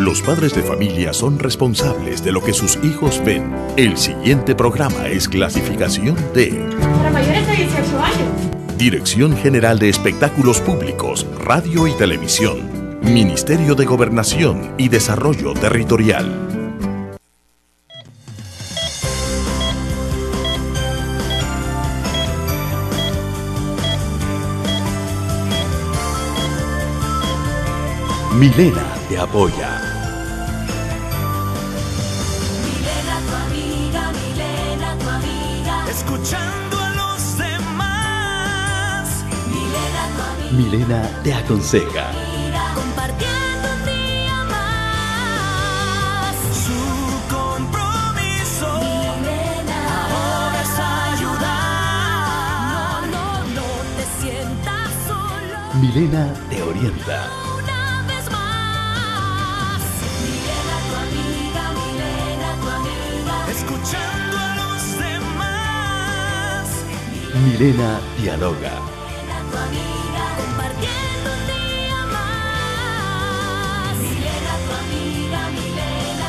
Los padres de familia son responsables de lo que sus hijos ven. El siguiente programa es clasificación D. Para mayores de 18 años. Dirección General de Espectáculos Públicos, Radio y Televisión. Ministerio de Gobernación y Desarrollo Territorial. Milena te apoya. Milena tu amiga, escuchando a los demás. Milena tu amiga, Milena te aconseja. compartiendo un día más. Su compromiso, Milena, ahora es ayudar. No te sientas solo. Milena te orienta. Escuchando a los demás. Milena dialoga. Milena tu amiga, compartiendo un día más. Milena tu amiga, Milena.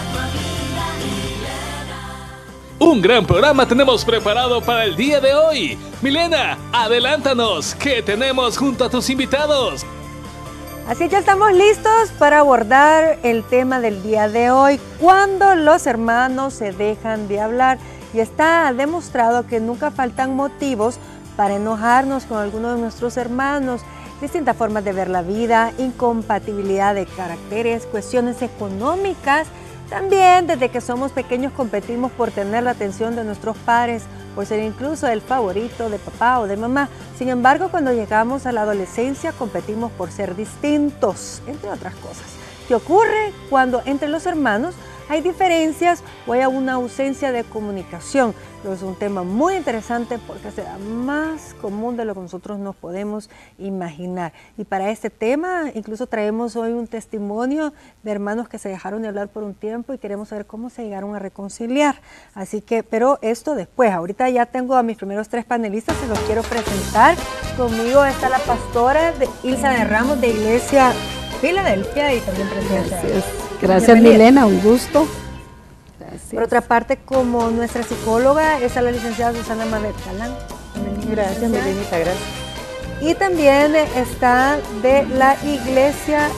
Un gran programa tenemos preparado para el día de hoy. Milena, adelántanos, ¿qué tenemos junto a tus invitados? Así que estamos listos para abordar el tema del día de hoy, cuando los hermanos se dejan de hablar. Y está demostrado que nunca faltan motivos para enojarnos con alguno de nuestros hermanos. Distintas formas de ver la vida, incompatibilidad de caracteres, cuestiones económicas. También desde que somos pequeños competimos por tener la atención de nuestros padres, por ser incluso el favorito de papá o de mamá. Sin embargo, cuando llegamos a la adolescencia competimos por ser distintos, entre otras cosas. ¿Qué ocurre cuando entre los hermanos hay diferencias o hay una ausencia de comunicación? Es un tema muy interesante porque será más común de lo que nosotros nos podemos imaginar. Y para este tema incluso traemos hoy un testimonio de hermanos que se dejaron de hablar por un tiempo y queremos saber cómo se llegaron a reconciliar. Así que, pero esto después. Ahorita ya tengo a mis primeros 3 panelistas, se los quiero presentar. Conmigo está la pastora Ilsa de Ramos de Iglesia Filadelfia y también presidenta. Gracias Milena, un gusto. Gracias. Por otra parte, como nuestra psicóloga, está la licenciada Susana Mabel Calán. Gracias Milenita, gracias. Y también está de la Iglesia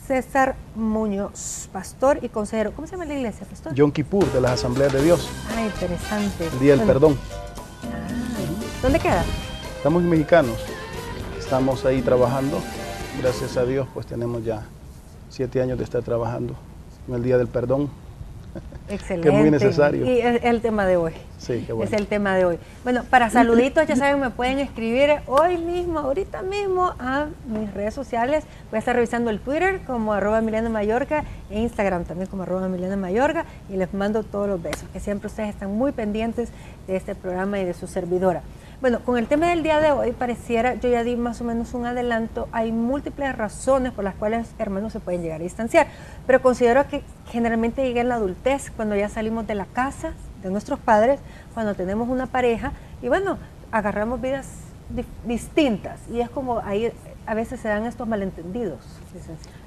César Muñoz, pastor y consejero. ¿Cómo se llama la iglesia, pastor? Yom Kippur, de las Asambleas de Dios. Ah, interesante. El Día del Perdón. ¿Dónde queda? Estamos mexicanos, estamos ahí trabajando. Gracias a Dios, pues tenemos ya 7 años de estar trabajando en el Día del Perdón. Excelente. Que es muy necesario. Y es el tema de hoy. Sí, qué bueno. Es el tema de hoy. Bueno, para saluditos, ya saben, me pueden escribir hoy mismo, ahorita mismo, a mis redes sociales. Voy a estar revisando el Twitter como @MilenaMallorca e Instagram también como @MilenaMallorca, y les mando todos los besos, que siempre ustedes están muy pendientes de este programa y de su servidora. Bueno, con el tema del día de hoy pareciera, yo ya di más o menos un adelanto, hay múltiples razones por las cuales hermanos se pueden llegar a distanciar, pero considero que generalmente llega en la adultez, cuando ya salimos de la casa de nuestros padres, cuando tenemos una pareja y bueno, agarramos vidas distintas y es como ahí a veces se dan estos malentendidos.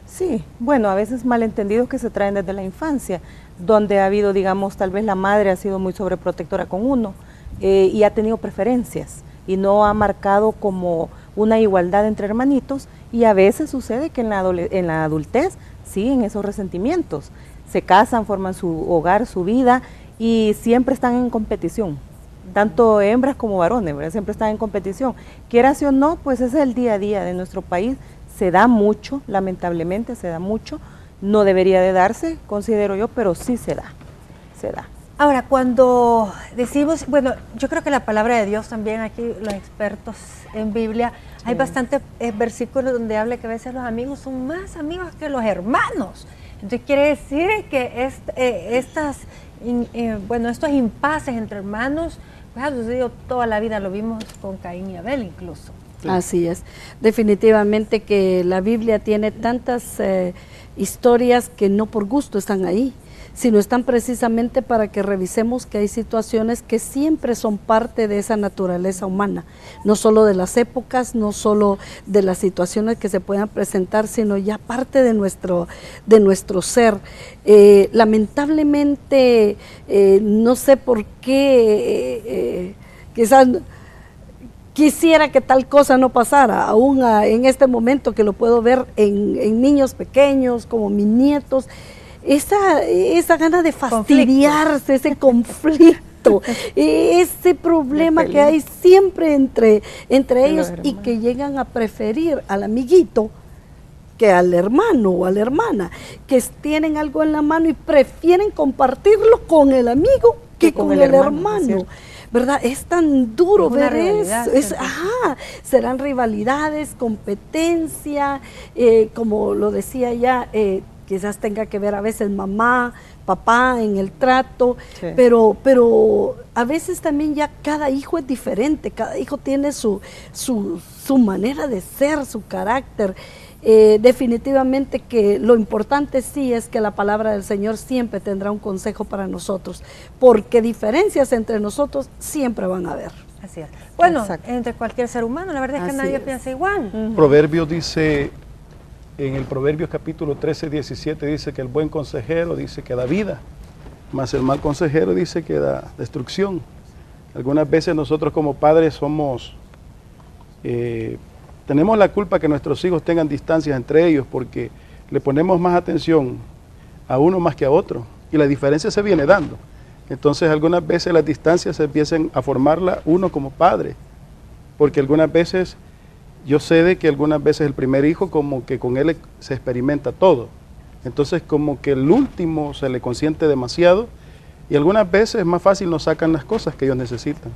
Sí, bueno, a veces malentendidos que se traen desde la infancia, donde ha habido, digamos, tal vez la madre ha sido muy sobreprotectora con uno, y ha tenido preferencias y no ha marcado como una igualdad entre hermanitos, y a veces sucede que en la adultez siguen esos resentimientos, se casan, forman su hogar, su vida y siempre están en competición, tanto hembras como varones, ¿verdad? Siempre están en competición, quieras o no, pues ese es el día a día de nuestro país, se da mucho, lamentablemente se da mucho, no debería de darse, considero yo, pero sí se da, se da. Ahora, cuando decimos, bueno, yo creo que la palabra de Dios también, aquí los expertos en Biblia, sí, hay bastantes versículos donde habla que a veces los amigos son más amigos que los hermanos. Entonces quiere decir que estos impases entre hermanos, pues ha sucedido toda la vida, lo vimos con Caín y Abel incluso. Así es, definitivamente que la Biblia tiene tantas historias que no por gusto están ahí, sino están precisamente para que revisemos que hay situaciones que siempre son parte de esa naturaleza humana, no solo de las épocas, no solo de las situaciones que se puedan presentar, sino ya parte de nuestro ser. Lamentablemente, no sé por qué, quizás quisiera que tal cosa no pasara, aún en este momento que lo puedo ver en niños pequeños, como mis nietos, esa gana de fastidiarse, ese conflicto, ese problema que hay siempre entre ellos y que llegan a preferir al amiguito que al hermano o a la hermana, que tienen algo en la mano y prefieren compartirlo con el amigo que con el hermano. ¿Verdad? Es tan duro ver eso. Serán rivalidades, competencia, como lo decía ya, quizás tenga que ver a veces mamá, papá en el trato, sí. pero a veces también ya cada hijo es diferente, cada hijo tiene su manera de ser, su carácter. Definitivamente que lo importante sí es que la palabra del Señor siempre tendrá un consejo para nosotros, porque diferencias entre nosotros siempre van a haber. Así es. Bueno, exacto. Entre cualquier ser humano, la verdad es que nadie piensa igual. Proverbios dice, en el Proverbios capítulo 13, 17, dice que el buen consejero dice que da vida, mas el mal consejero dice que da destrucción. Algunas veces nosotros como padres tenemos la culpa que nuestros hijos tengan distancias entre ellos porque le ponemos más atención a uno más que a otro y la diferencia se viene dando. Entonces algunas veces las distancias se empiezan a formarla uno como padre, porque algunas veces yo sé de que algunas veces el primer hijo como que con él se experimenta todo, entonces como que el último se le consiente demasiado y algunas veces es más fácil nos sacan las cosas que ellos necesitan.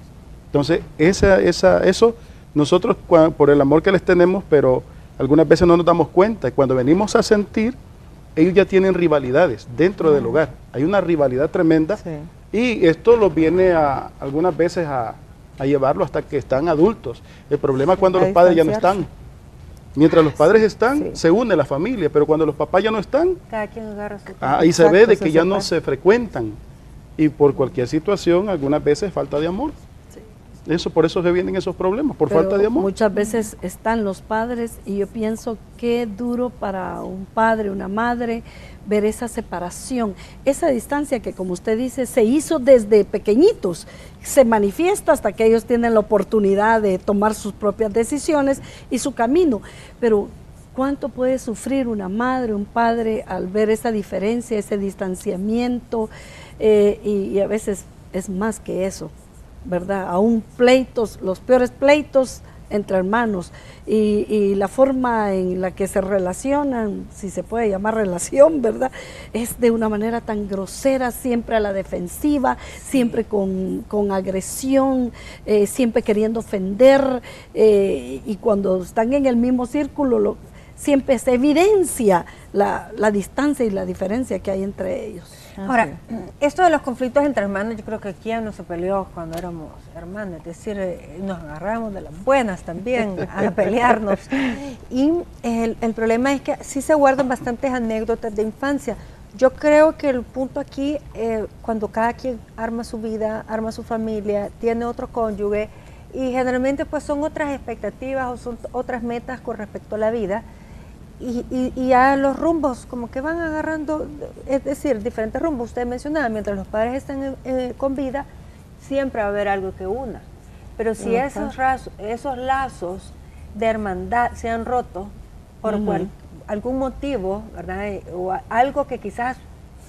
Entonces eso nosotros por el amor que les tenemos, pero algunas veces no nos damos cuenta, y cuando venimos a sentir, ellos ya tienen rivalidades dentro del hogar, hay una rivalidad tremenda, sí. Y esto los viene algunas veces a llevarlo hasta que están adultos. El problema es cuando los padres ya no están. Mientras los padres están, sí. Se une la familia, pero cuando los papás ya no están, cada quien agarra su ahí se ve de que ya no se frecuentan, y por cualquier situación, algunas veces falta de amor. Por eso se vienen esos problemas, por falta de amor. Muchas veces están los padres y yo pienso qué duro para un padre, una madre, ver esa separación, esa distancia que como usted dice, se hizo desde pequeñitos, se manifiesta hasta que ellos tienen la oportunidad de tomar sus propias decisiones y su camino. Pero ¿cuánto puede sufrir una madre, un padre al ver esa diferencia, ese distanciamiento? Y a veces es más que eso, ¿verdad? Aún pleitos, los peores pleitos entre hermanos y la forma en la que se relacionan, si se puede llamar relación, ¿verdad? Es de una manera tan grosera, siempre a la defensiva, siempre con agresión, siempre queriendo ofender, y cuando están en el mismo círculo siempre se evidencia la distancia y la diferencia que hay entre ellos. Ahora, esto de los conflictos entre hermanos, yo creo que quién no se peleó cuando éramos hermanos, es decir, nos agarramos de las buenas también a pelearnos. Y el problema es que sí se guardan bastantes anécdotas de infancia. Yo creo que el punto aquí, cuando cada quien arma su vida, arma su familia, tiene otro cónyuge, y generalmente pues son otras expectativas o son otras metas con respecto a la vida, y ya los rumbos como que van agarrando, es decir, diferentes rumbos. Usted mencionaba, mientras los padres están con vida, siempre va a haber algo que una, pero si esos lazos de hermandad se han roto por algún motivo, ¿verdad? O algo que quizás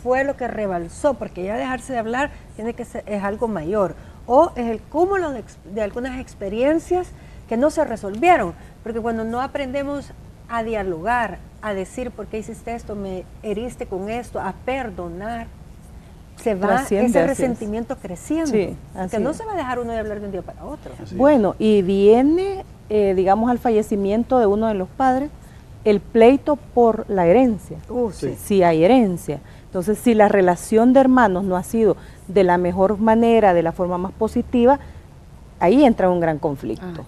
fue lo que rebalsó, porque ya dejarse de hablar tiene que ser, es algo mayor, o es el cúmulo de algunas experiencias que no se resolvieron, porque cuando no aprendemos a dialogar, a decir por qué hiciste esto, me heriste con esto, a perdonar, se va ese resentimiento creciendo, sí, que no se va a dejar uno de hablar de un día para otro. Bueno, y viene, digamos, al fallecimiento de uno de los padres, el pleito por la herencia, si hay herencia. Entonces, si la relación de hermanos no ha sido de la mejor manera, de la forma más positiva, ahí entra un gran conflicto.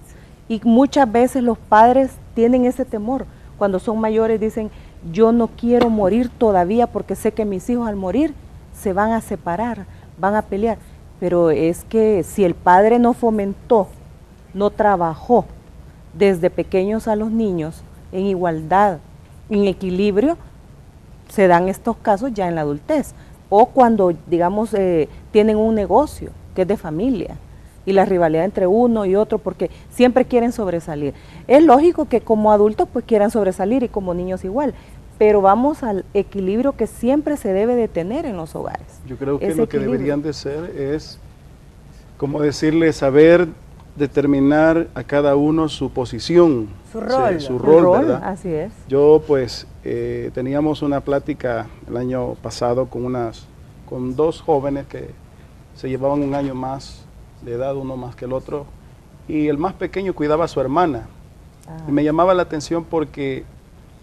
Y muchas veces los padres tienen ese temor. Cuando son mayores dicen, yo no quiero morir todavía porque sé que mis hijos al morir se van a separar, van a pelear. Pero es que si el padre no fomentó, no trabajó desde pequeños a los niños en igualdad, en equilibrio, se dan estos casos ya en la adultez. O cuando, digamos, tienen un negocio que es de familia y la rivalidad entre uno y otro porque siempre quieren sobresalir. Es lógico que como adultos pues quieran sobresalir y como niños igual, pero vamos al equilibrio que siempre se debe de tener en los hogares. Yo creo que Ese lo que equilibrio. deberían de ser es, como decirle, saber determinar a cada uno su posición, Su rol. su rol, ¿verdad? Así es. Yo pues teníamos una plática el año pasado con dos jóvenes que se llevaban un año más de edad, uno más que el otro, y el más pequeño cuidaba a su hermana. Y me llamaba la atención porque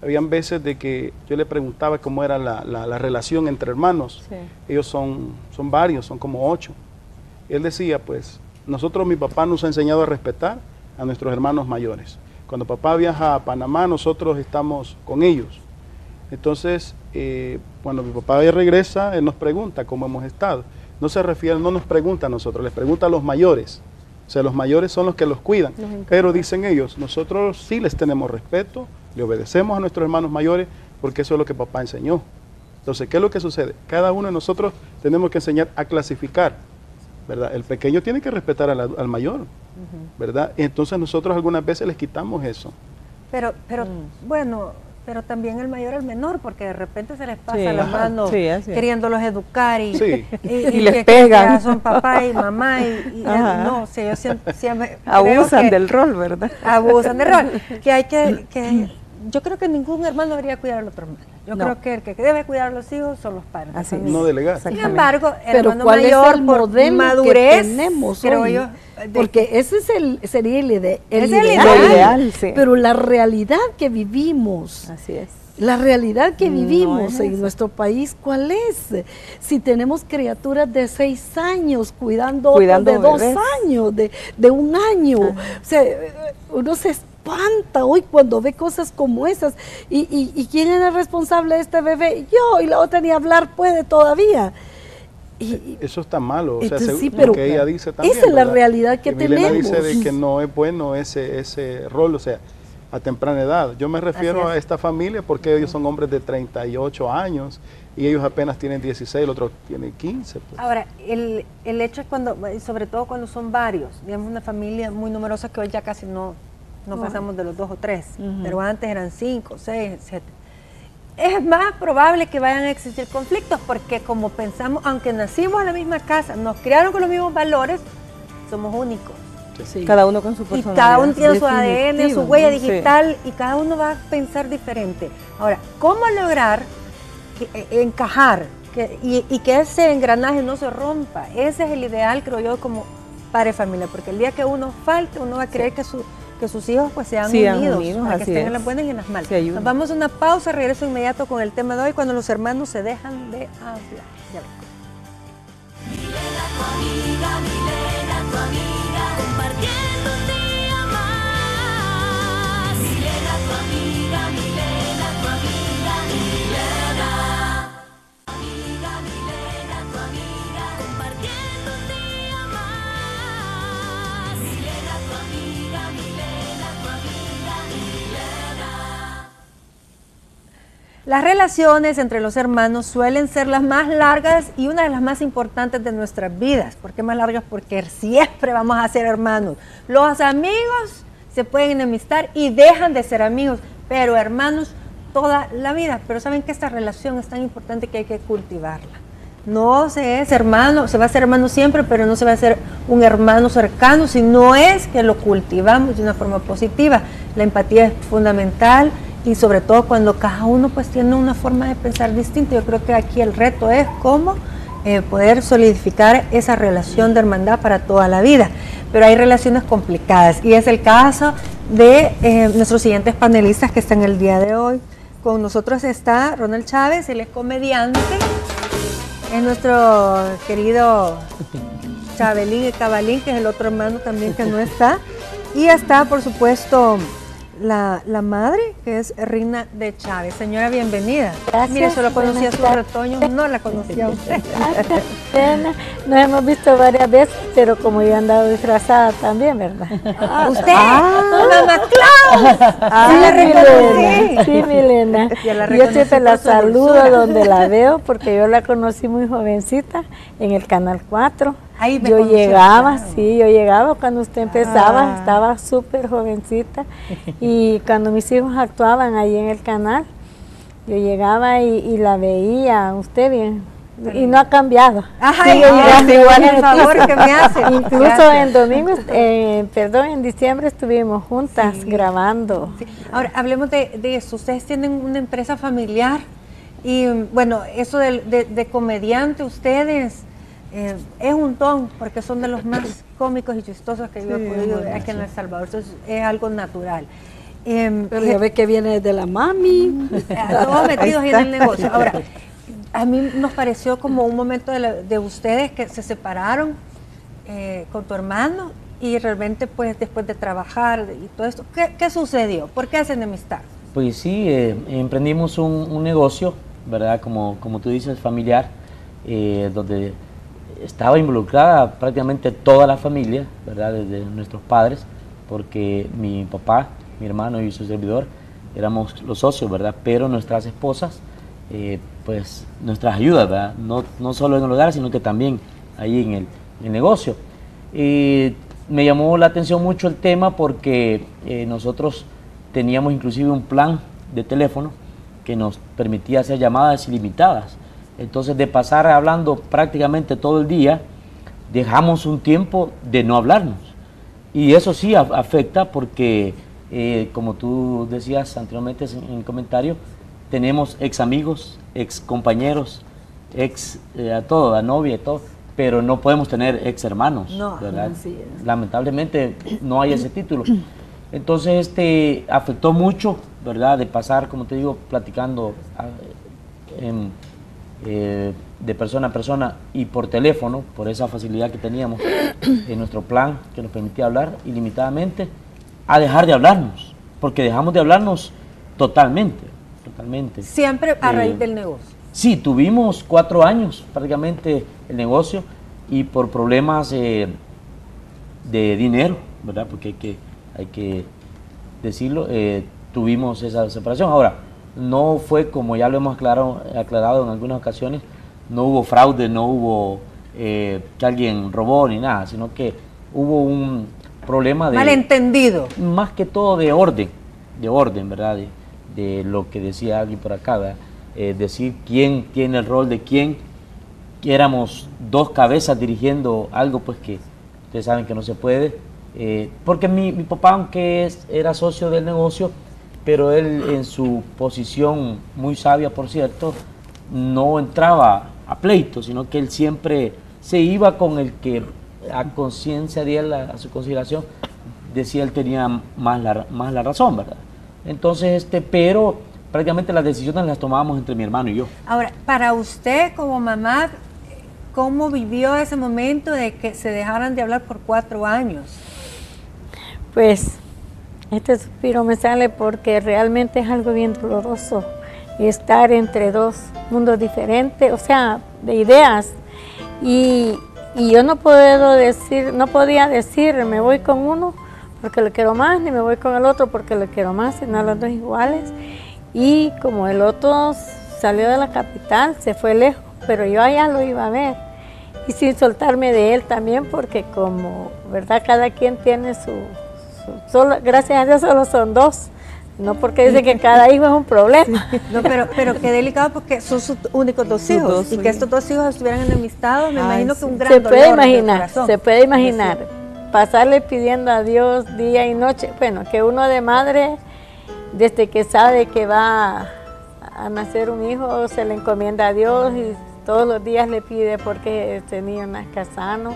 habían veces de que yo le preguntaba cómo era la relación entre hermanos. Sí. Ellos son varios, son como 8. Y él decía, pues, mi papá nos ha enseñado a respetar a nuestros hermanos mayores. Cuando papá viaja a Panamá, nosotros estamos con ellos. Entonces, cuando mi papá regresa, él nos pregunta cómo hemos estado. No nos pregunta a nosotros, les pregunta a los mayores. O sea, los mayores son los que los cuidan. Pero dicen ellos, nosotros sí les tenemos respeto, le obedecemos a nuestros hermanos mayores, porque eso es lo que papá enseñó. Entonces, ¿qué es lo que sucede? Cada uno de nosotros tenemos que enseñar a clasificar, ¿verdad? El pequeño tiene que respetar al mayor, ¿verdad? Y entonces nosotros algunas veces les quitamos eso. Pero bueno, pero también el mayor al menor, porque de repente se les pasa Sí, la mano sí, así es. queriéndolos educar y, Sí. y les que pegan. ya son papá y mamá y Ajá. no, o sea, yo siempre Abusan creo que del rol, ¿verdad? abusan del rol, que hay que yo creo que ningún hermano debería cuidar al otro hermano. Yo No. creo que el que debe cuidar a los hijos son los padres. Así es. No delegar. Sin embargo, el Pero hermano ¿cuál mayor es el por modelo madurez, que tenemos creo hoy? yo, Porque ese es sería el Es el ideal. Lo ideal, sí. Pero la realidad que vivimos, Así es. la realidad que No vivimos es en esa. nuestro país, ¿cuál es? Si tenemos criaturas de 6 años cuidando Cuidando otras de 2 bebés. años, de 1 año. O sea, uno se espanta hoy cuando ve cosas como esas. ¿Y quién era el responsable de este bebé? Yo, y la otra ni hablar puede todavía. Eso está malo, o sea, Entonces, sí, lo pero que ella dice también. esa es la ¿verdad? realidad que Y Milena tenemos. dice de que no es bueno ese rol, o sea, a temprana edad. Yo me refiero Así es. a esta familia porque ellos son hombres de 38 años y ellos apenas tienen 16, el otro tiene 15. Pues. Ahora, el hecho es cuando, sobre todo cuando son varios, digamos una familia muy numerosa que hoy ya casi no pasamos de los 2 o 3, pero antes eran 5, 6, 7. Es más probable que vayan a existir conflictos porque como pensamos, aunque nacimos en la misma casa, nos criaron con los mismos valores, somos únicos. Sí. Cada uno con su Y personalidad. cada uno tiene su ADN, su Definitivo, huella ¿no? Sí. digital y cada uno va a pensar diferente. Ahora, ¿cómo lograr encajar y que ese engranaje no se rompa? Ese es el ideal, creo yo, como padre de familia, porque el día que uno falte, uno va a creer que sus hijos pues sean unidos, para que así estén es. en las buenas y en las malas. Se ayudan. Nos vamos a una pausa, regreso inmediato con el tema de hoy, cuando los hermanos se dejan de hablar. Ya vengo. Milena, tu amiga, compartiendo un día más. Milena, tu amiga, Milena. Milena, tu amiga, compartiendo un día más. Milena, tu amiga, Milena. Las relaciones entre los hermanos suelen ser las más largas y una de las más importantes de nuestras vidas. ¿Por qué más largas? Porque siempre vamos a ser hermanos. Los amigos se pueden enemistar y dejan de ser amigos, pero hermanos toda la vida. Pero saben que esta relación es tan importante que hay que cultivarla. No se es hermano, se va a ser hermano siempre, pero no se va a ser un hermano cercano si no es que lo cultivamos de una forma positiva. La empatía es fundamental. Y sobre todo cuando cada uno pues tiene una forma de pensar distinta. Yo creo que aquí el reto es cómo poder solidificar esa relación de hermandad para toda la vida. Pero hay relaciones complicadas y es el caso de nuestros siguientes panelistas que están el día de hoy. Con nosotros está Ronald Chávez, él es comediante, es nuestro querido Chabelín y Cabalín, que es el otro hermano también que no está. Y está, por supuesto, la madre, que es Rina de Chávez. Señora, bienvenida. Gracias. Mire, solo conocía su Buenas retoño, no la conocía a usted. Pena. Nos hemos visto varias veces, pero como yo he andado disfrazada también, ¿verdad? ¿Usted? ¡Mamá Claus! Sí, la reconocí. Milena. Sí, Milena. Ya la Yo reconocí siempre la por su saludo dulzura. donde la veo, porque yo la conocí muy jovencita en el Canal 4. Ahí me Yo conoció, llegaba, claro. sí, yo llegaba cuando usted empezaba, estaba súper jovencita. Y cuando mis hijos actuaban ahí en el canal, yo llegaba y la veía, usted bien. Y no ha cambiado. Ay, Sigue llegando igual el a favor ti. que me hace. Incluso Gracias. en domingo, en diciembre estuvimos juntas Sí. grabando. Sí. Ahora, hablemos de eso. Ustedes tienen una empresa familiar y, bueno, eso de comediante, ustedes es un don, porque son de los más cómicos y chistosos que yo he podido ver aquí en El Salvador. Entonces, es algo natural. Pero ya ve que viene de la mami. Todos metidos en el negocio. Ahora, a mí nos pareció como un momento de ustedes que se separaron con tu hermano y realmente, pues, después de trabajar y todo esto, ¿qué sucedió? ¿Por qué se enemistad? Pues sí, emprendimos un negocio, ¿verdad? Como tú dices, familiar, donde estaba involucrada prácticamente toda la familia, ¿verdad? Desde nuestros padres, porque mi papá, mi hermano y su servidor éramos los socios, ¿verdad? Pero nuestras esposas, pues nuestras ayudas, ¿verdad? No solo en el hogar, sino que también ahí en el negocio. Me llamó la atención mucho el tema porque nosotros teníamos inclusive un plan de teléfono que nos permitía hacer llamadas ilimitadas. Entonces, de pasar hablando prácticamente todo el día, dejamos un tiempo de no hablarnos. Y eso sí afecta porque, como tú decías anteriormente en el comentario, tenemos ex amigos, ex compañeros, a todo, a novia y todo, pero no podemos tener ex hermanos, ¿verdad? Lamentablemente no hay ese título. Entonces, afectó mucho, ¿verdad? De pasar, como te digo, platicando de persona a persona y por teléfono, por esa facilidad que teníamos en nuestro plan que nos permitía hablar ilimitadamente, a dejar de hablarnos, porque dejamos de hablarnos totalmente. Siempre a raíz del negocio. Sí, tuvimos 4 años prácticamente el negocio y por problemas de dinero, ¿verdad? Porque hay que decirlo, tuvimos esa separación. Ahora, no fue como ya lo hemos aclarado en algunas ocasiones, no hubo fraude, no hubo que alguien robó ni nada, sino que hubo un problema de... Malentendido. Más que todo de orden, ¿verdad? De lo que decía alguien por acá, ¿verdad? Decir quién tiene el rol de quién, que éramos 2 cabezas dirigiendo algo pues que ustedes saben que no se puede, porque mi papá, aunque era socio del negocio, pero él en su posición muy sabia, por cierto, no entraba a pleito, sino que él siempre se iba con el que a conciencia de él, a su consideración, decía él tenía más la razón, ¿verdad? Entonces, pero prácticamente las decisiones las tomábamos entre mi hermano y yo. Ahora, para usted como mamá, ¿cómo vivió ese momento de que se dejaran de hablar por 4 años? Pues, este suspiro me sale porque realmente es algo bien doloroso estar entre 2 mundos diferentes, o sea, de ideas. Y yo no podía decir, me voy con uno porque lo quiero más, ni me voy con el otro porque lo quiero más, sino los 2 iguales. Y como el otro salió de la capital, se fue lejos, pero yo allá lo iba a ver. Y sin soltarme de él también, porque como, ¿verdad? Cada quien tiene solo, gracias a Dios solo son 2. No porque dice que cada hijo es un problema. No, pero qué delicado porque son sus únicos 2 hijos. Y que estos 2 hijos estuvieran enemistados, me imagino que un gran se dolor puede del imaginar, corazón. se puede imaginar. Pasarle pidiendo a Dios día y noche. Bueno, que uno de madre, desde que sabe que va a nacer un hijo, se le encomienda a Dios y todos los días le pide porque este niño nazca sano.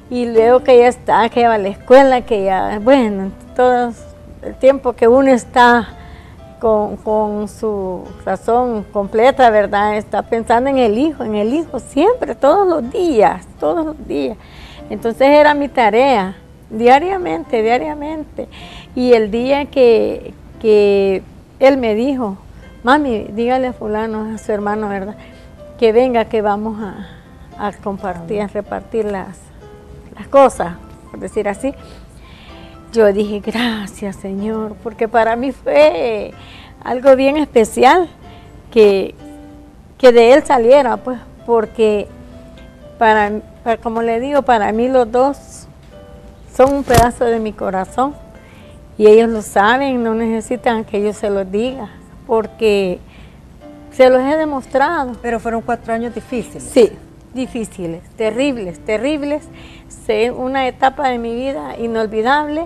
Y luego que ya está, que ya va a la escuela, que ya, bueno, todo el tiempo que uno está con su razón completa, ¿verdad? Está pensando en el hijo siempre, todos los días. Entonces era mi tarea, diariamente. Y el día que él me dijo, mami, dígale a fulano, a su hermano, ¿verdad? Que venga, que vamos a compartir, a repartir las cosas, por decir así. Yo dije, gracias Señor, porque para mí fue algo bien especial que de él saliera, pues, porque como le digo, para mí los dos son un pedazo de mi corazón y ellos lo saben, no necesitan que yo se los diga, porque se los he demostrado. Pero fueron 4 años difíciles. Sí, difíciles, terribles, terribles. Una etapa de mi vida inolvidable,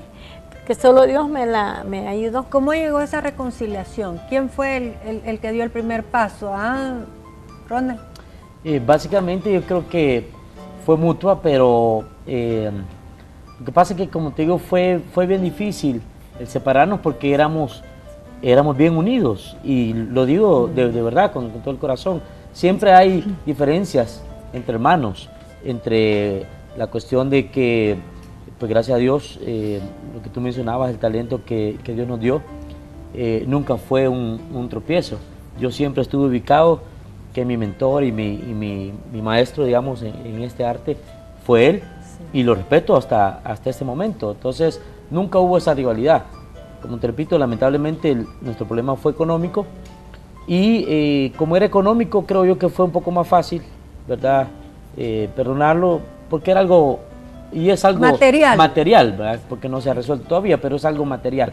que solo Dios me ayudó. ¿Cómo llegó esa reconciliación? ¿Quién fue el que dio el primer paso? Ronald. Básicamente yo creo que fue mutua, pero lo que pasa es que, como te digo, fue bien difícil el separarnos porque éramos bien unidos, y lo digo de verdad, con todo el corazón. Siempre hay diferencias entre hermanos, entre la cuestión de que, pues gracias a Dios, lo que tú mencionabas, el talento que Dios nos dio, nunca fue un tropiezo. Yo siempre estuve ubicado que mi mentor y mi maestro, digamos, en este arte fue él, sí. Y lo respeto hasta este momento. Entonces, nunca hubo esa rivalidad. Como te repito, lamentablemente nuestro problema fue económico, y como era económico, creo yo que fue un poco más fácil, ¿verdad? Perdonarlo, porque era algo, y es algo material, ¿verdad? Porque no se ha resuelto todavía, pero es algo material,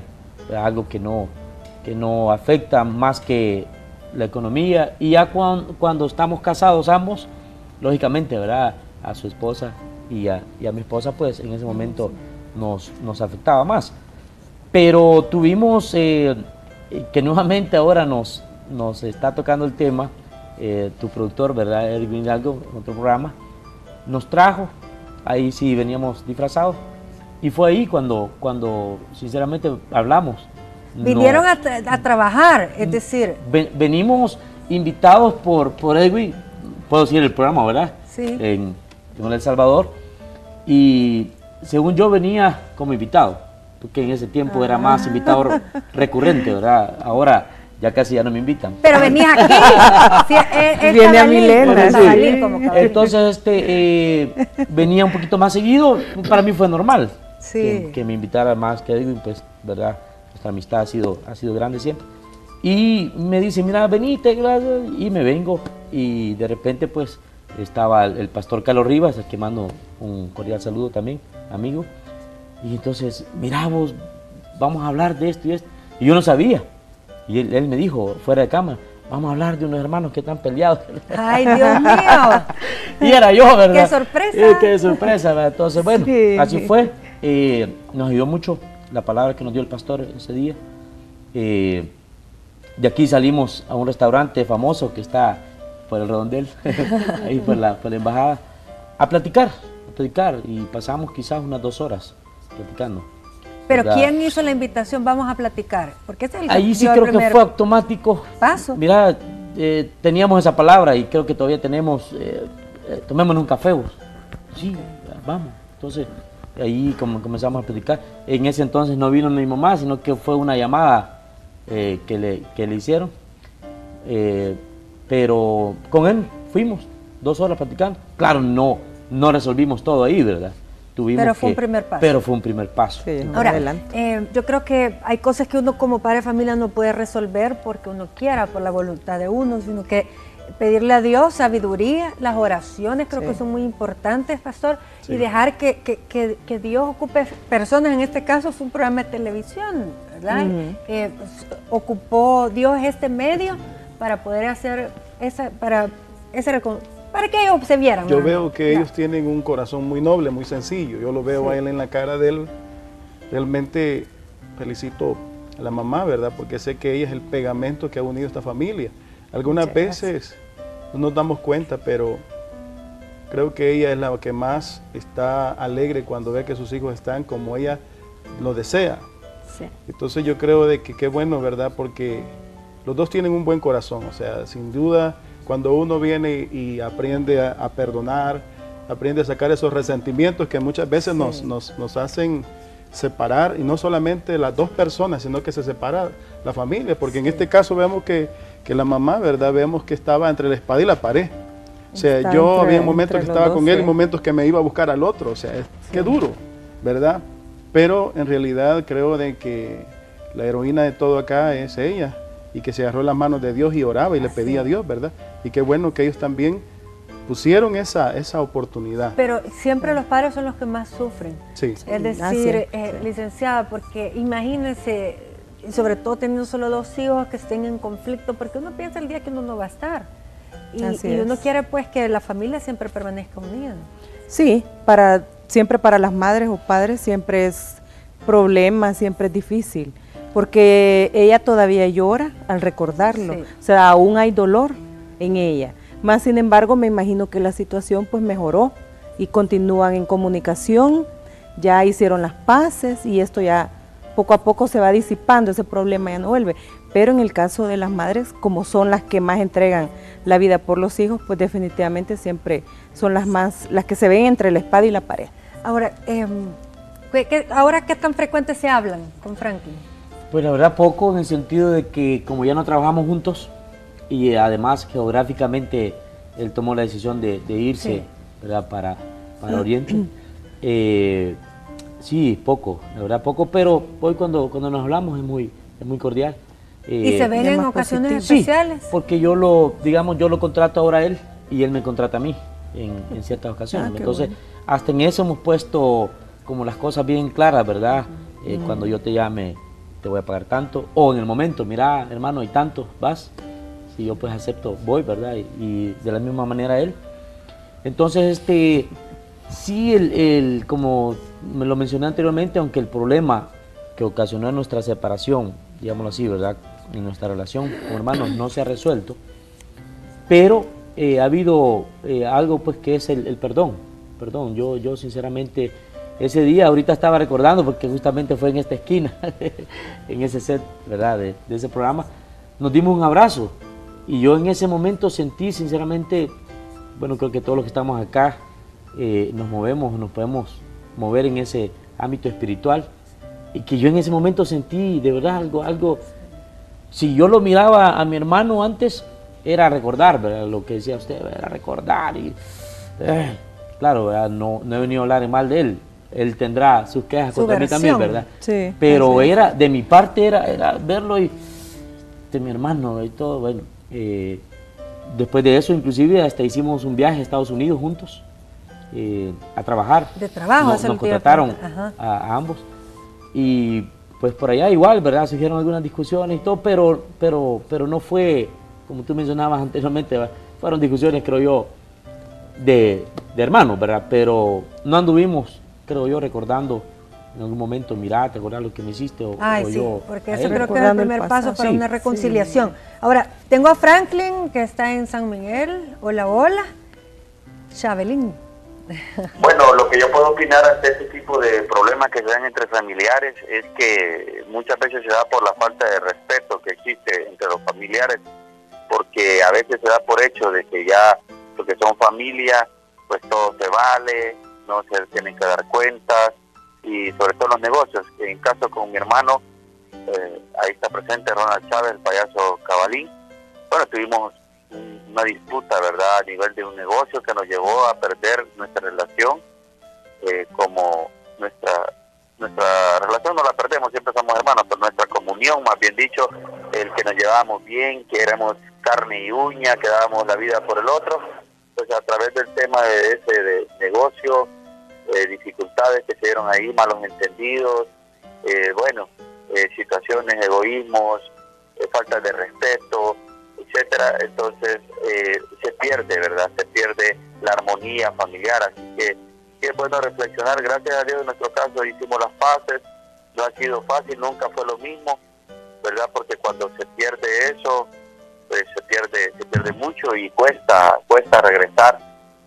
¿verdad? Algo que no afecta más que la economía. Y ya cuando estamos casados ambos, lógicamente, ¿verdad? A su esposa y a mi esposa, pues en ese momento nos afectaba más. Pero tuvimos que nuevamente ahora nos está tocando el tema, tu productor, ¿verdad? Edwin Hidalgo, en otro programa, nos trajo, ahí sí veníamos disfrazados, y fue ahí cuando sinceramente hablamos. Vinieron a trabajar, es decir. Venimos invitados por Edwin, puedo decir el programa, ¿verdad? Sí. En El Salvador, y según yo venía como invitado, porque en ese tiempo era más invitado recurrente, ¿verdad? Ahora ya casi ya no me invitan. Pero venías aquí. Sí, viene a Milena. Sí. Entonces venía un poquito más seguido. Para mí fue normal, sí, que me invitara más que Edwin, pues, ¿verdad? Nuestra amistad ha sido grande siempre. Y me dice, mira, venite, y me vengo. Y de repente, pues, estaba el pastor Carlos Rivas, al que mando un cordial saludo también, amigo. Y entonces, mira vos, vamos a hablar de esto y esto. Y yo no sabía. Y él me dijo, fuera de cámara, vamos a hablar de unos hermanos que están peleados. ¡Ay, Dios mío! Y era yo, ¿verdad? ¡Qué sorpresa! ¡Qué sorpresa! ¿verdad? Entonces, bueno, sí, así fue. Nos ayudó mucho la palabra que nos dio el pastor ese día. De aquí salimos a un restaurante famoso que está por el Redondel, ahí por la embajada, a platicar, y pasamos quizás unas 2 horas platicando. Pero ¿verdad? ¿Quién hizo la invitación? Vamos a platicar. Porque es el Ahí sí creo que fue automático. Paso. Mira, teníamos esa palabra y creo que todavía tenemos, tomémonos un café vos. Sí, vamos. Entonces, ahí comenzamos a platicar. En ese entonces no vino mi mamá, sino que fue una llamada que le hicieron. Pero con él fuimos 2 horas platicando. Claro, no resolvimos todo ahí, ¿verdad? Pero fue un primer paso. Pero fue un primer paso. Sí, ahora, adelante. Yo creo que hay cosas que uno como padre de familia no puede resolver porque uno quiera, por la voluntad de uno, sino que pedirle a Dios sabiduría, las oraciones creo que son muy importantes, pastor, y dejar que Dios ocupe personas. En este caso fue un programa de televisión, ¿verdad? Ocupó Dios este medio para poder hacer para que ellos se vieran. Yo veo que ellos tienen un corazón muy noble, muy sencillo. Yo lo veo a él en la cara de él. Realmente felicito a la mamá, ¿verdad? Porque sé que ella es el pegamento que ha unido esta familia. Algunas veces no nos damos cuenta, pero creo que ella es la que más está alegre cuando ve que sus hijos están como ella lo desea. Sí. Entonces yo creo de que qué bueno, ¿verdad? Porque los dos tienen un buen corazón, o sea, sin duda. Cuando uno viene y aprende a perdonar, aprende a sacar esos resentimientos que muchas veces nos hacen separar, y no solamente las dos personas, sino que se separa la familia, porque en este caso vemos que la mamá, ¿verdad? Vemos que estaba entre la espada y la pared. O sea, Está yo entre- había momentos que entre los estaba dos, con él sí. y momentos que me iba a buscar al otro, o sea, qué duro, ¿verdad? Pero en realidad creo de que la heroína de todo acá es ella, y que se agarró las manos de Dios y oraba y le pedía a Dios, ¿verdad? Y qué bueno que ellos también pusieron esa oportunidad. Pero siempre los padres son los que más sufren. Sí. Es decir, Así es, licenciada, porque imagínense, y sobre todo teniendo solo 2 hijos que estén en conflicto, porque uno piensa el día que uno no va a estar. Así Y uno es. quiere pues que la familia siempre permanezca unida. Sí, siempre para las madres o padres siempre es problema, siempre es difícil, porque ella todavía llora al recordarlo, Sí. o sea, aún hay dolor en ella. Más sin embargo, me imagino que la situación pues mejoró y continúan en comunicación, ya hicieron las paces y esto ya poco a poco se va disipando, ese problema ya no vuelve. Pero en el caso de las madres, como son las que más entregan la vida por los hijos, pues definitivamente siempre son las que se ven entre la espada y la pared. Ahora, ahora ¿qué tan frecuente se hablan con Franklin? Pues la verdad poco, en el sentido de que como ya no trabajamos juntos y además geográficamente él tomó la decisión de irse, Sí. ¿verdad? para Oriente. Sí, poco, la verdad poco, pero hoy cuando nos hablamos es muy cordial. ¿Y se ven es en más ocasiones positivo. especiales? Sí, porque yo lo contrato ahora a él y él me contrata a mí en ciertas ocasiones. Ah, qué Entonces, bueno. hasta en eso hemos puesto como las cosas bien claras, ¿verdad? Cuando yo te llame, te voy a pagar tanto. O en el momento, mira, hermano, hay tanto, vas. Si yo pues acepto, voy, ¿verdad? Y de la misma manera él. Entonces, sí, como me lo mencioné anteriormente, aunque el problema que ocasionó nuestra separación, digámoslo así, ¿verdad? En nuestra relación como hermanos no se ha resuelto, pero ha habido algo pues que es el perdón. Yo sinceramente ese día, ahorita estaba recordando porque justamente fue en esta esquina, en ese set, ¿verdad? De ese programa, nos dimos un abrazo y yo en ese momento sentí sinceramente, bueno, creo que todos los que estamos acá nos podemos mover en ese ámbito espiritual, y que yo en ese momento sentí de verdad algo, si yo lo miraba a mi hermano antes, era recordar, ¿verdad? Lo que decía usted, era recordar, y claro, ¿verdad? No he venido a hablar mal de él tendrá sus quejas Su contra mí también, versión. ¿verdad? Sí, Pero así es. de mi parte era verlo y mi hermano y todo, bueno, después de eso inclusive hasta hicimos un viaje a Estados Unidos juntos a trabajar. De trabajo, Nos eso lo que iba a contrataron preguntar. Ajá. a ambos y pues por allá igual, ¿verdad? Surgieron algunas discusiones y todo, pero no fue, como tú mencionabas anteriormente, ¿verdad? Fueron discusiones, creo yo, de hermanos, ¿verdad? Pero no anduvimos, creo yo, recordando en algún momento, mira, te acordás lo que me hiciste o Ay, o sí, yo. porque a eso él. creo que es el Recordando el primer pasado. paso para Sí, una sí. reconciliación. Ahora, tengo a Franklin, que está en San Miguel. Hola, hola. Chabelín. Bueno, lo que yo puedo opinar ante este tipo de problemas que se dan entre familiares es que muchas veces se da por la falta de respeto que existe entre los familiares, porque a veces se da por hecho de que ya, porque son familia, pues todo se vale, no se tienen que dar cuentas, y sobre todo los negocios. En caso con mi hermano, ahí está presente Ronald Chávez, el payaso Cabalín. Bueno, tuvimos una disputa, ¿verdad?, a nivel de un negocio que nos llevó a perder nuestra relación, como nuestra relación no la perdemos, siempre somos hermanos, pero nuestra comunión, más bien dicho, el que nos llevábamos bien, que éramos carne y uña, que dábamos la vida por el otro, pues a través del tema de negocio, dificultades que se dieron ahí, malos entendidos, situaciones, egoísmos, falta de respeto, etcétera. Entonces se pierde, ¿verdad? Se pierde la armonía familiar, así que es bueno reflexionar. Gracias a Dios en nuestro caso hicimos las paces, no ha sido fácil, nunca fue lo mismo, ¿verdad? Porque cuando se pierde eso, pues se pierde mucho y cuesta regresar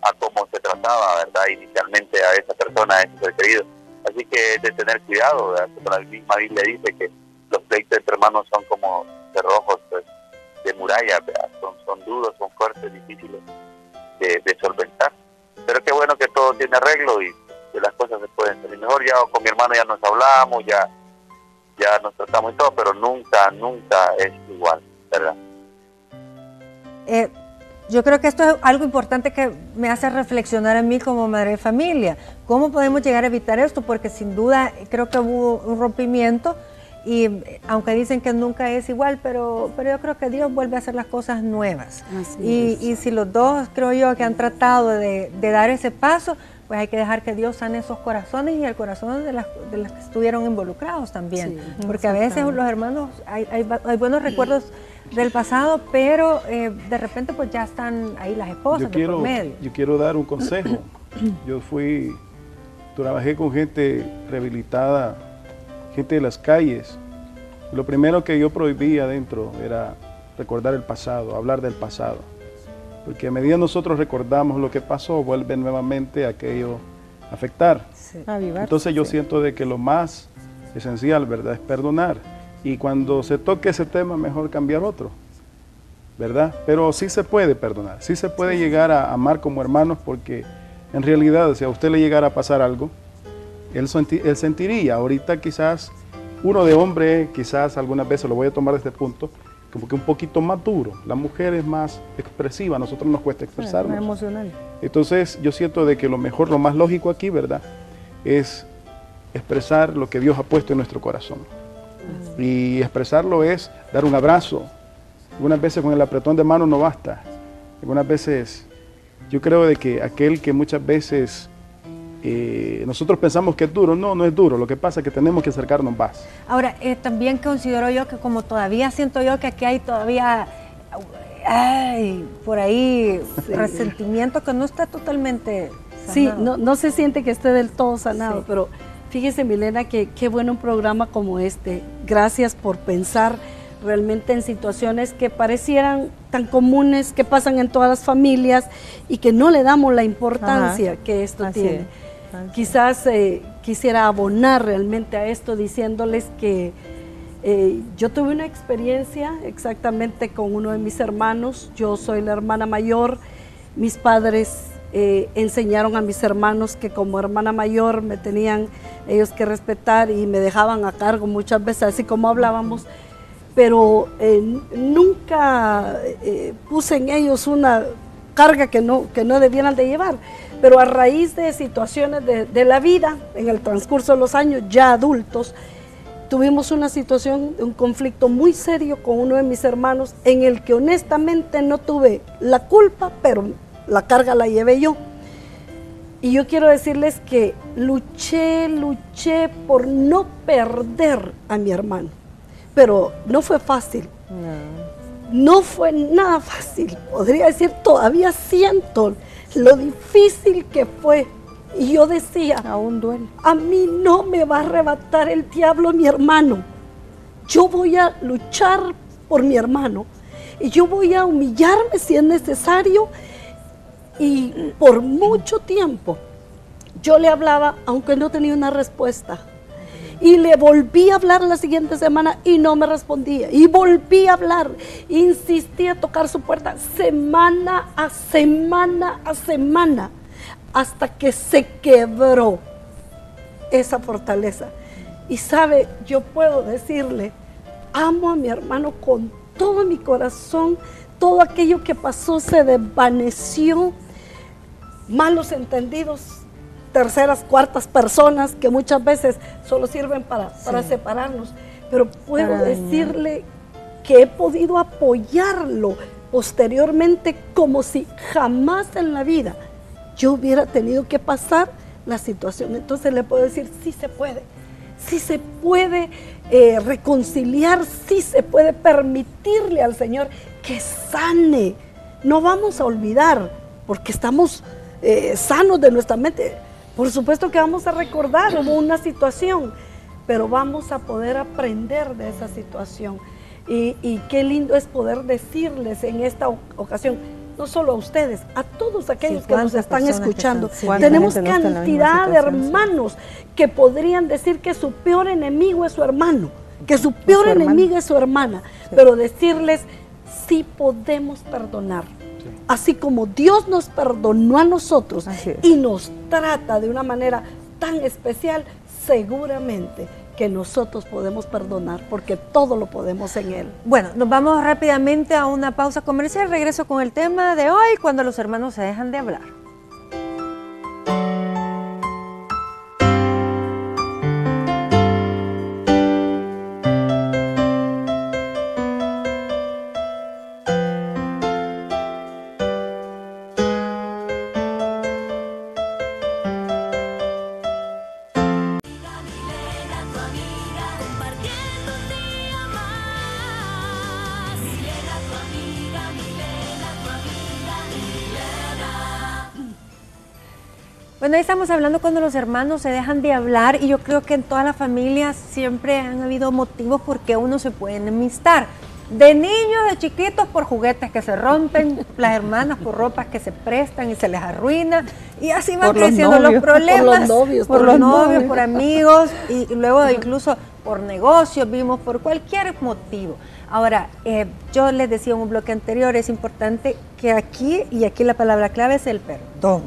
a como se trataba, ¿verdad? Inicialmente a esa persona, a ese ser querido. Así que de tener cuidado, ¿verdad? Como la misma Biblia dice que los pleitos entre hermanos son como cerrojos, pues, de muralla, ¿verdad? Son duros, son fuertes, difíciles de solventar. Pero qué bueno que todo tiene arreglo y que las cosas se pueden salir mejor. Ya con mi hermano ya nos hablamos, ya nos tratamos y todo, pero nunca es igual, ¿verdad? Yo creo que esto es algo importante que me hace reflexionar a mí como madre de familia. ¿Cómo podemos llegar a evitar esto? Porque sin duda creo que hubo un rompimiento y aunque dicen que nunca es igual, pero yo creo que Dios vuelve a hacer las cosas nuevas. Y si los dos, creo yo, que han tratado de dar ese paso, pues hay que dejar que Dios sane esos corazones y el corazón de las que estuvieron involucrados también. Sí, porque a veces los hermanos, hay buenos recuerdos del pasado, pero de repente pues ya están ahí las esposas de por medio. Yo quiero dar un consejo. Yo trabajé con gente rehabilitada, gente de las calles. Lo primero que yo prohibía adentro era recordar el pasado, hablar del pasado. Porque a medida nosotros recordamos lo que pasó, vuelve nuevamente aquello a afectar. Sí. Entonces yo siento de que lo más esencial, ¿verdad?, es perdonar. Y cuando se toque ese tema, mejor cambiar otro, ¿verdad? Pero sí se puede perdonar, sí se puede llegar a amar como hermanos, porque en realidad, si a usted le llegara a pasar algo, él sentiría. Ahorita quizás uno de hombre, quizás algunas veces, lo voy a tomar desde este punto, como que un poquito más duro. La mujer es más expresiva, a nosotros nos cuesta expresarnos. Más emocional. Entonces yo siento de que lo mejor, lo más lógico aquí, ¿verdad?, es expresar lo que Dios ha puesto en nuestro corazón. Y expresarlo es dar un abrazo. Algunas veces con el apretón de mano no basta. Algunas veces yo creo de que aquel que muchas veces nosotros pensamos que es duro, no es duro. Lo que pasa es que tenemos que acercarnos más. Ahora, también considero yo que como todavía siento yo que aquí hay todavía por ahí resentimiento que no está totalmente sanado. Sí, no se siente que esté del todo sanado, pero fíjese, Milena, que qué bueno un programa como este. Gracias por pensar realmente en situaciones que parecieran tan comunes, que pasan en todas las familias y que no le damos la importancia que esto tiene. Quizás quisiera abonar realmente a esto diciéndoles que yo tuve una experiencia exactamente con uno de mis hermanos. Yo soy la hermana mayor. Mis padres enseñaron a mis hermanos que como hermana mayor me tenían ellos que respetar y me dejaban a cargo muchas veces, así como hablábamos, pero nunca puse en ellos una carga que no debieran de llevar. Pero a raíz de situaciones de la vida, en el transcurso de los años, ya adultos, tuvimos una situación, un conflicto muy serio con uno de mis hermanos, en el que honestamente no tuve la culpa, pero la carga la llevé yo. Y yo quiero decirles que luché por no perder a mi hermano, pero no fue fácil. No fue nada fácil. Podría decir, todavía siento lo difícil que fue. Y yo decía, aún duele. A mí no me va a arrebatar el diablo mi hermano. Yo voy a luchar por mi hermano y yo voy a humillarme si es necesario. Y por mucho tiempo yo le hablaba, aunque no tenía una respuesta. Y le volví a hablar la siguiente semana y no me respondía. Y volví a hablar, insistí a tocar su puerta semana a semana a semana, hasta que se quebró esa fortaleza. Y sabe, yo puedo decirle, amo a mi hermano con todo mi corazón. Todo aquello que pasó se desvaneció. Malos entendidos, terceras, cuartas personas que muchas veces solo sirven para separarnos. Pero puedo decirle que he podido apoyarlo posteriormente como si jamás en la vida yo hubiera tenido que pasar la situación. Entonces le puedo decir, sí se puede reconciliar, sí se puede permitirle al Señor que sane. No vamos a olvidar, porque estamos sanos de nuestra mente. Por supuesto que vamos a recordar, hubo una situación, pero vamos a poder aprender de esa situación. Y qué lindo es poder decirles en esta ocasión, no solo a ustedes, a todos aquellos que nos están escuchando. Tenemos cantidad de hermanos que podrían decir que su peor enemigo es su hermano, que su peor enemiga es su hermana, pero decirles, sí podemos perdonar. Así como Dios nos perdonó a nosotros y nos trata de una manera tan especial, seguramente que nosotros podemos perdonar, porque todo lo podemos en Él. Bueno, nos vamos rápidamente a una pausa comercial. Regreso con el tema de hoy, cuando los hermanos se dejan de hablar. Bueno, ahí estamos hablando cuando los hermanos se dejan de hablar, y yo creo que en todas las familias siempre han habido motivos por qué uno se puede enemistar. De niños, de chiquitos, por juguetes que se rompen, las hermanas por ropas que se prestan y se les arruina, y así van creciendo los problemas, por los novios, por amigos, y luego incluso por negocios, vimos, por cualquier motivo. Ahora, yo les decía en un bloque anterior, es importante que aquí, y aquí la palabra clave es el perdón.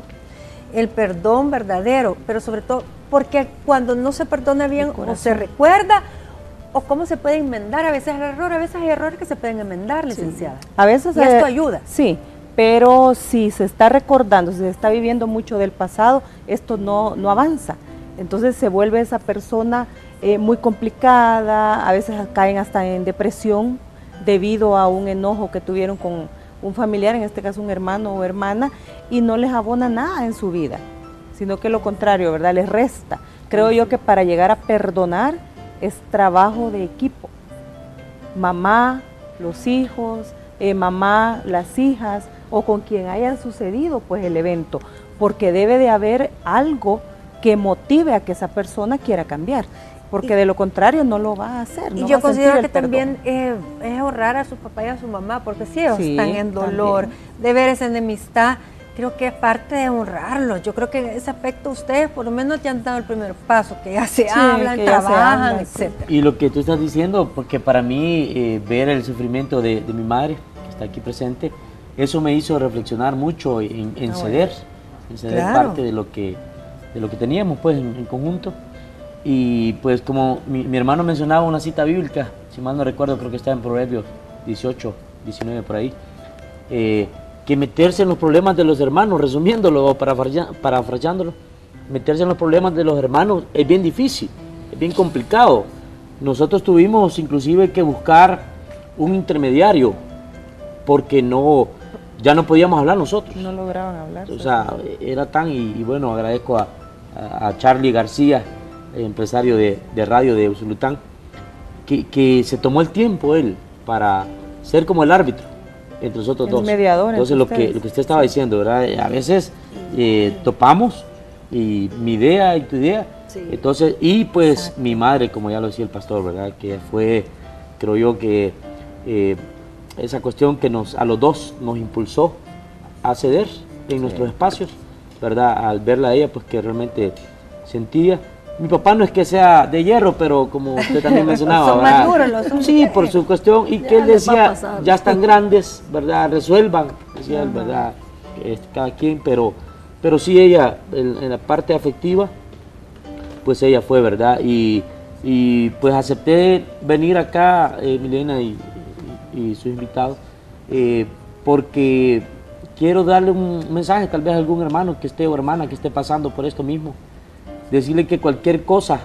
El perdón verdadero, pero sobre todo porque cuando no se perdona bien o se recuerda, o cómo se puede enmendar, a veces el error, a veces hay errores que se pueden enmendar, licenciada. Sí. A veces y esto ayuda. Sí, pero si se está recordando, si se está viviendo mucho del pasado, esto no avanza. Entonces se vuelve esa persona muy complicada, a veces caen hasta en depresión debido a un enojo que tuvieron con un familiar, en este caso un hermano o hermana, y no les abona nada en su vida, sino que lo contrario, ¿verdad? Les resta. Creo yo que para llegar a perdonar es trabajo de equipo. Mamá, los hijos, mamá, las hijas, o con quien haya sucedido pues el evento, porque debe de haber algo que motive a que esa persona quiera cambiar, porque de lo contrario no lo va a hacer. Y yo considero que también es ahorrar a su papá y a su mamá, porque si ellos están en dolor, de ver esa enemistad, creo que es parte de honrarlos. Yo creo que en ese aspecto ustedes por lo menos ya han dado el primer paso, que ya se hablan, trabajan, etc. Y lo que tú estás diciendo, porque para mí ver el sufrimiento de mi madre, que está aquí presente, eso me hizo reflexionar mucho en ceder, parte de lo que teníamos pues en conjunto. Y pues como mi hermano mencionaba una cita bíblica, si mal no recuerdo, creo que está en Proverbios 18, 19 por ahí, que meterse en los problemas de los hermanos, resumiéndolo o parafraseándolo, meterse en los problemas de los hermanos es bien difícil, es bien complicado. Nosotros tuvimos inclusive que buscar un intermediario, porque ya no podíamos hablar nosotros. No lograban hablar. O sea, era tan, y bueno, agradezco a Charlie García, empresario de radio de Usulután, que se tomó el tiempo él para ser como el árbitro entre nosotros dos. Mediador. Entonces lo que usted estaba diciendo, ¿verdad? A veces topamos, y mi idea y tu idea, entonces, y pues mi madre, como ya lo decía el pastor, ¿verdad? Que fue, creo yo que esa cuestión que a los dos nos impulsó a ceder en nuestros espacios, ¿verdad? Al verla a ella, pues que realmente sentía. Mi papá no es que sea de hierro, pero como usted también mencionaba, son más duros los hombres. Sí, por su cuestión, y que él decía, ya están grandes, ¿verdad? Resuelvan, decía él, ¿verdad? Cada quien, pero sí ella, en la parte afectiva, pues ella fue, ¿verdad? Y pues acepté venir acá, Milena y sus invitados, porque quiero darle un mensaje tal vez a algún hermano que esté o hermana que esté pasando por esto mismo. Decirle que cualquier cosa,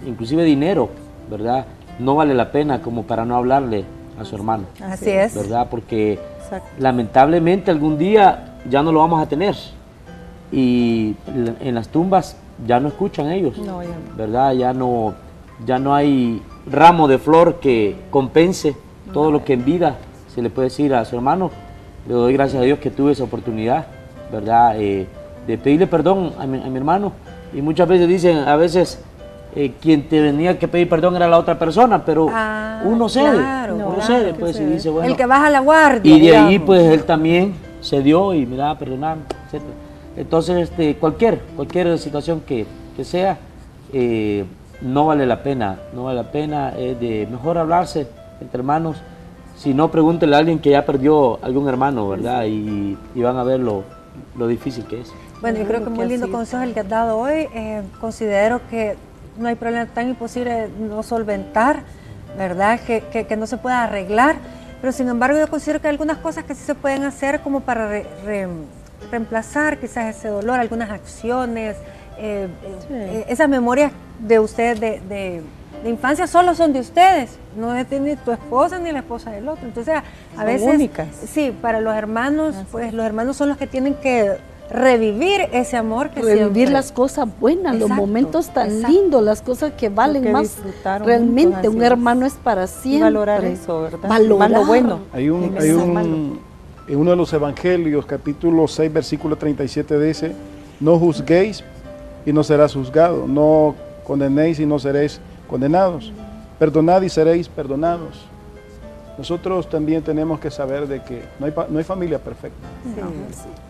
inclusive dinero, ¿verdad? No vale la pena como para no hablarle a su hermano. Así es. ¿Verdad? Porque lamentablemente algún día ya no lo vamos a tener. Y en las tumbas ya no escuchan ellos, ¿verdad? Ya no hay ramo de flor que compense todo lo que en vida se le puede decir a su hermano. Le doy gracias a Dios que tuve esa oportunidad, ¿verdad? De pedirle perdón a mi hermano. Y muchas veces dicen, a veces quien te tenía que pedir perdón era la otra persona, pero uno cede, pues, y dice, bueno. El que baja la guardia. Y de ahí, pues, él también cedió y mira, perdoname, etc. Entonces, cualquier situación que sea, no vale la pena, es de mejor hablarse entre hermanos. Si no, pregúntele a alguien que ya perdió algún hermano, ¿verdad? Y van a ver lo lo difícil que es. Bueno, yo creo que muy lindo consejo el que has dado hoy. Considero que no hay problema tan imposible de no solventar, ¿verdad? Que no se pueda arreglar, pero sin embargo yo considero que hay algunas cosas que sí se pueden hacer como para reemplazar quizás ese dolor, algunas acciones, esas memorias de ustedes de infancia solo son de ustedes, no es de ni tu esposa ni la esposa del otro. Entonces a veces únicas. Sí, para los hermanos, pues los hermanos son los que tienen que revivir ese amor que revivir siempre. las cosas buenas, los Exacto, momentos tan exacto. lindos, las cosas que valen que más. disfrutaron Realmente juntos, así un es. hermano es para siempre. Valorar eso, ¿verdad? Valorar. Más lo bueno. Hay un en uno de los evangelios, capítulo 6, versículo 37 dice, no juzguéis y no serás juzgado, no condenéis y no seréis condenados, perdonad y seréis perdonados. Nosotros también tenemos que saber de que no hay familia perfecta,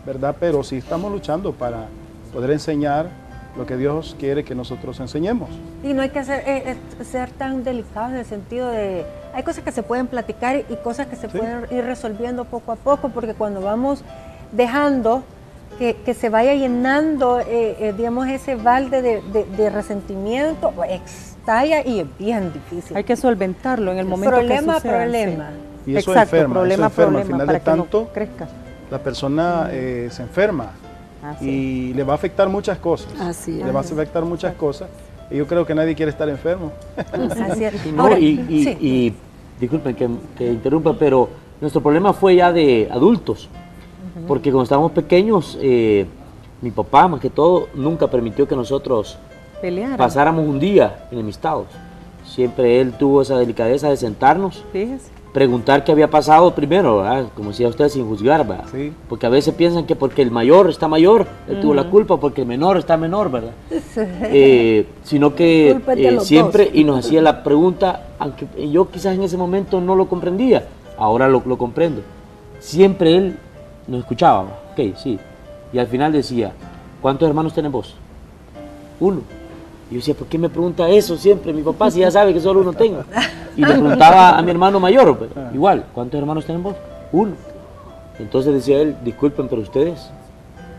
¿verdad? Pero sí estamos luchando para poder enseñar lo que Dios quiere que nosotros enseñemos. Y no hay que ser tan delicados en el sentido de... Hay cosas que se pueden platicar y cosas que se pueden ir resolviendo poco a poco, porque cuando vamos dejando que se vaya llenando, digamos, ese balde de resentimiento, estalla y es bien difícil. Hay que solventarlo en el momento Problema, que suceda. problema. Sí. Y eso Exacto, enferma, problema, eso enferma. problema, Al final para de que no tanto, crezca. la persona se enferma y le va a afectar muchas cosas. Así es. Le va a afectar muchas cosas. Y yo creo que nadie quiere estar enfermo. Así es. No, Ahora, y disculpen que interrumpa, pero nuestro problema fue ya de adultos, porque cuando estábamos pequeños, mi papá, más que todo, nunca permitió que nosotros pasáramos un día enemistados. Siempre él tuvo esa delicadeza de sentarnos, preguntar qué había pasado primero, ¿verdad? Como decía usted, sin juzgar, ¿verdad? Sí. Porque a veces piensan que porque el mayor está mayor, él tuvo la culpa, porque el menor está menor, ¿verdad? Sino que siempre, y nos hacía la pregunta, aunque yo quizás en ese momento no lo comprendía, ahora lo comprendo. Siempre él nos escuchaba, ok, sí, y al final decía, ¿cuántos hermanos tenés vos? Uno. Y yo decía, ¿por qué me pregunta eso siempre mi papá si ya sabe que solo uno tengo? Y le preguntaba a mi hermano mayor, pues, igual, ¿cuántos hermanos tienen vos? Uno. Entonces decía él, disculpen, pero ustedes,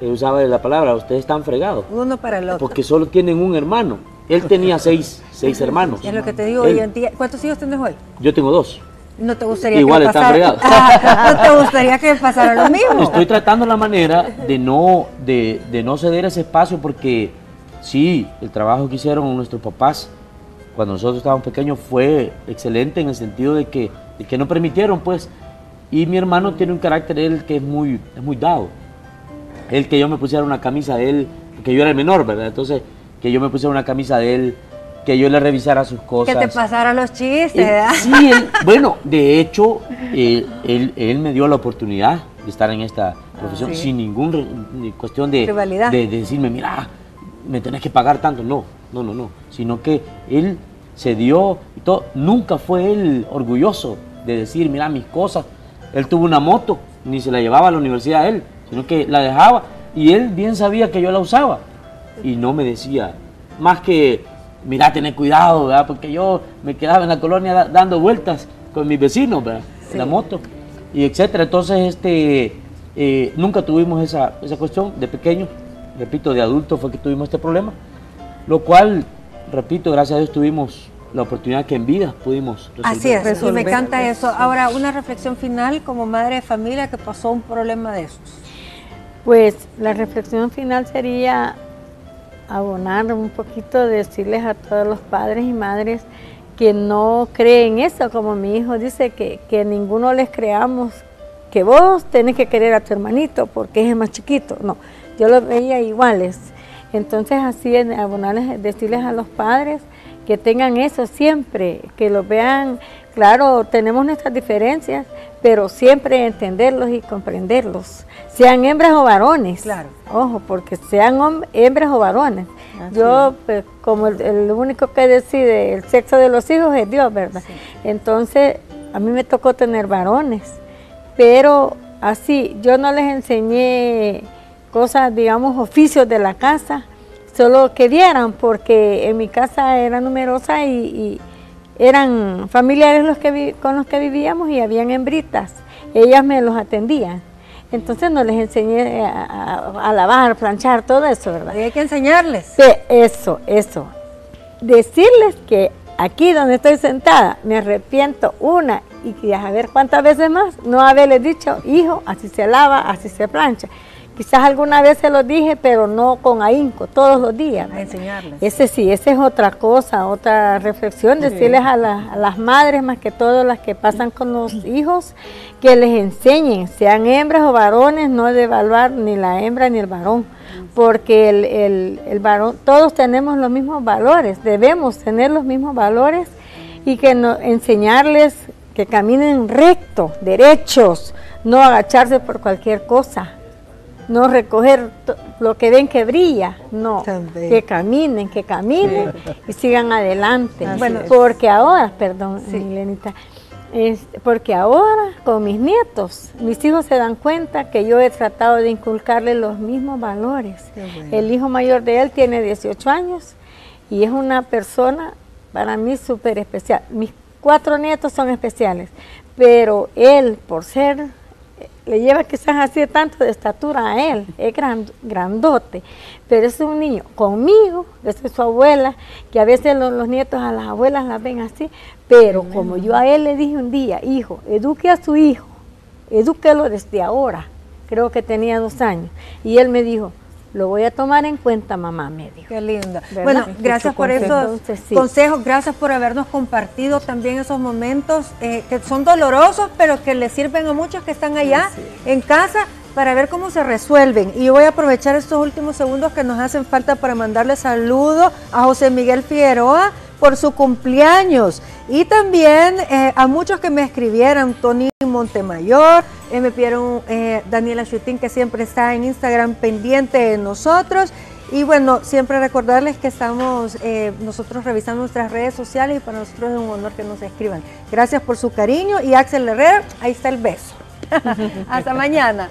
él usaba la palabra, ustedes están fregados. Uno para el otro. Porque solo tienen un hermano. Él tenía seis hermanos. Es lo que te digo Él, hoy en día. ¿Cuántos hijos tienes hoy? Yo tengo 2. ¿No te gustaría Igual que están pasara? fregados. ¿No te gustaría que pasara lo mismo? Estoy tratando la manera de no ceder ese espacio, porque sí, el trabajo que hicieron nuestros papás cuando nosotros estábamos pequeños fue excelente, en el sentido de que no permitieron, pues. Y mi hermano tiene un carácter, él, que es muy dado. Él, que yo me pusiera una camisa de él, porque yo era el menor, ¿verdad? Entonces, que yo me pusiera una camisa de él, que yo le revisara sus cosas. Que te pasara los chistes, ¿verdad? Sí, bueno, de hecho, él me dio la oportunidad de estar en esta profesión sin ninguna cuestión de decirme, mira, me tenés que pagar tanto. No, sino que él se dio y todo. Nunca fue él orgulloso de decir, mira, mis cosas. Él tuvo una moto, ni se la llevaba a la universidad él, sino que la dejaba, y él bien sabía que yo la usaba y no me decía más que, mira, tened cuidado, ¿verdad? Porque yo me quedaba en la colonia dando vueltas con mis vecinos, ¿verdad? En la moto y etcétera. Entonces nunca tuvimos esa cuestión de pequeños. Repito, de adultos fue que tuvimos este problema, lo cual, repito, gracias a Dios tuvimos la oportunidad que en vida pudimos resolver. Así es, y me encanta eso. Ahora, una reflexión final como madre de familia que pasó un problema de esos. Pues la reflexión final sería abonar un poquito, decirles a todos los padres y madres que no creen eso, como mi hijo dice, que ninguno les creamos que vos tenés que querer a tu hermanito porque es el más chiquito. No, yo los veía iguales. Entonces así, abonarles, decirles a los padres que tengan eso siempre, que los vean. Claro, tenemos nuestras diferencias, pero siempre entenderlos y comprenderlos, sean hembras o varones. Claro. Ojo, porque sean hembras o varones. Así yo, pues, como el único que decide el sexo de los hijos es Dios, ¿verdad? Sí. Entonces, a mí me tocó tener varones, pero así, yo no les enseñé cosas, digamos, oficios de la casa, solo que dieran, porque en mi casa era numerosa y eran familiares con los que vivíamos y habían hembritas, ellas me los atendían. Entonces no les enseñé a lavar, planchar, todo eso, ¿verdad? Y hay que enseñarles. Eso. Decirles que aquí donde estoy sentada me arrepiento una y que a ver cuántas veces más no haberles dicho, hijo, así se lava, así se plancha. Quizás alguna vez se los dije, pero no con ahínco, todos los días. A enseñarles. Esa es otra cosa, otra reflexión, decirles a las madres, más que todo las que pasan con los hijos, que les enseñen, sean hembras o varones, no devaluar ni la hembra ni el varón, porque el varón, todos tenemos los mismos valores, debemos tener los mismos valores y que enseñarles que caminen recto, derechos, no agacharse por cualquier cosa. No recoger lo que ven que brilla, no, que caminen y sigan adelante. Bueno, porque ahora, perdón, Milenita, porque ahora con mis nietos, mis hijos se dan cuenta que yo he tratado de inculcarles los mismos valores. Bueno. El hijo mayor de él tiene 18 años y es una persona para mí súper especial. Mis 4 nietos son especiales, pero él, por ser... le lleva quizás así tanto de estatura a él, es grandote, pero es un niño conmigo, desde su abuela, que a veces los nietos a las abuelas las ven así, pero como yo a él le dije un día, hijo, eduque a su hijo, edúquelo desde ahora, creo que tenía 2 años, y él me dijo, lo voy a tomar en cuenta, mamá, me dijo. Qué linda. Bueno, gracias por esos consejos, gracias por habernos compartido también esos momentos que son dolorosos, pero que les sirven a muchos que están allá en casa para ver cómo se resuelven. Y yo voy a aprovechar estos últimos segundos que nos hacen falta para mandarle saludos a José Miguel Figueroa por su cumpleaños y también a muchos que me escribieron, Tony Montemayor, me pidieron Daniela Chutín, que siempre está en Instagram pendiente de nosotros. Y bueno, siempre recordarles que estamos nosotros revisando nuestras redes sociales y para nosotros es un honor que nos escriban. Gracias por su cariño y Axel Herrera, ahí está el beso. Hasta mañana.